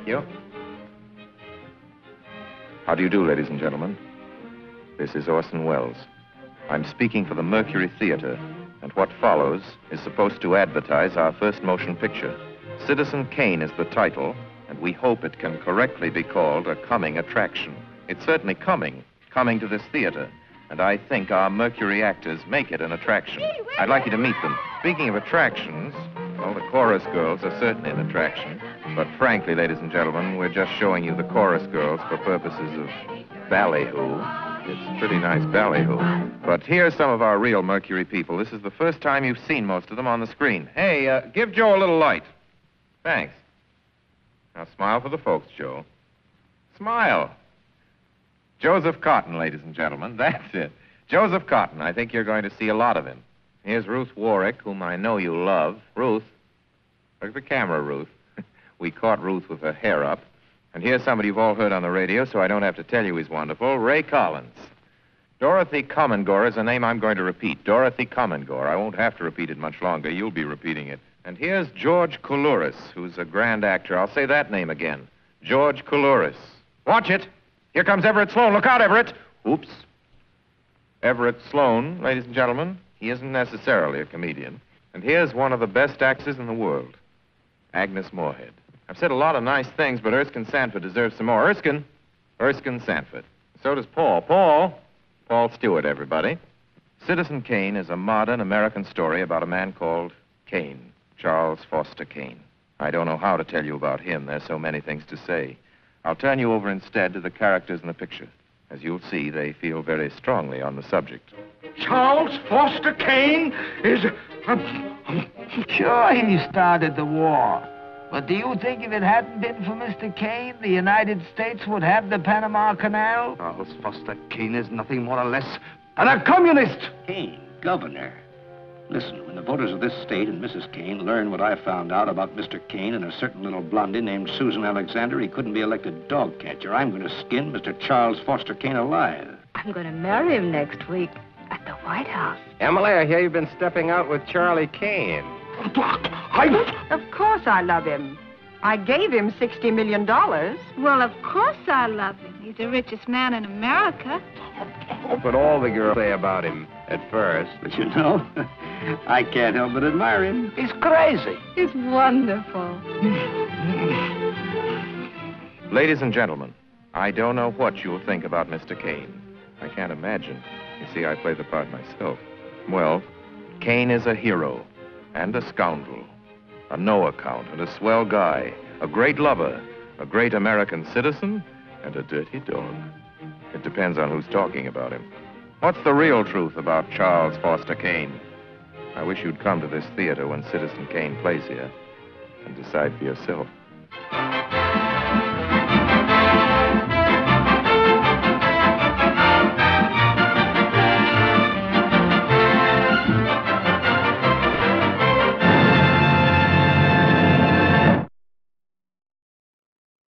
Thank you. How do you do, ladies and gentlemen? This is Orson Welles. I'm speaking for the Mercury Theater, and what follows is supposed to advertise our first motion picture. Citizen Kane is the title, and we hope it can correctly be called a coming attraction. It's certainly coming to this theater, and I think our Mercury actors make it an attraction. I'd like you to meet them. Speaking of attractions, well, the chorus girls are certainly an attraction, but frankly, ladies and gentlemen, we're just showing you the chorus girls for purposes of ballyhoo. It's pretty nice ballyhoo. But here's some of our real Mercury people. This is the first time you've seen most of them on the screen. Hey, give Joe a little light. Thanks. Now smile for the folks, Joe. Smile. Joseph Cotton, ladies and gentlemen. That's it. Joseph Cotton. I think you're going to see a lot of him. Here's Ruth Warwick, whom I know you love. Ruth. Look at the camera, Ruth. We caught Ruth with her hair up. And here's somebody you've all heard on the radio, so I don't have to tell you he's wonderful. Ray Collins. Dorothy Commongore is a name I'm going to repeat. Dorothy Commongore. I won't have to repeat it much longer. You'll be repeating it. And here's George Coulouris, who's a grand actor. I'll say that name again. George Coulouris. Watch it. Here comes Everett Sloane. Look out, Everett. Oops. Everett Sloane, ladies and gentlemen. He isn't necessarily a comedian. And here's one of the best actors in the world, Agnes Moorehead. I've said a lot of nice things, but Erskine Sanford deserves some more. Erskine Sanford. So does Paul. Paul Stewart, everybody. Citizen Kane is a modern American story about a man called Kane, Charles Foster Kane. I don't know how to tell you about him. There's so many things to say. I'll turn you over instead to the characters in the picture. As you'll see, they feel very strongly on the subject. Charles Foster Kane is... Sure, he started the war. But do you think if it hadn't been for Mr. Kane, the United States would have the Panama Canal? Charles Foster Kane is nothing more or less than a communist. Kane, governor. Listen, when the voters of this state and Mrs. Kane learn what I found out about Mr. Kane and a certain little blondie named Susan Alexander, he couldn't be elected dog catcher. I'm going to skin Mr. Charles Foster Kane alive. I'm going to marry him next week at the White House. Emily, I hear you've been stepping out with Charlie Kane. Of course I love him. I gave him $60 million. Well, of course I love him. He's the richest man in America. But all the girls say about him at first. But you know, I can't help but admire him. He's crazy. It's wonderful. Ladies and gentlemen, I don't know what you'll think about Mr. Kane. I can't imagine. You see, I play the part myself. Well, Kane is a hero and a scoundrel, a no-account and a swell guy, a great lover, a great American citizen, and a dirty dog. It depends on who's talking about him. What's the real truth about Charles Foster Kane? I wish you'd come to this theater when Citizen Kane plays here and decide for yourself.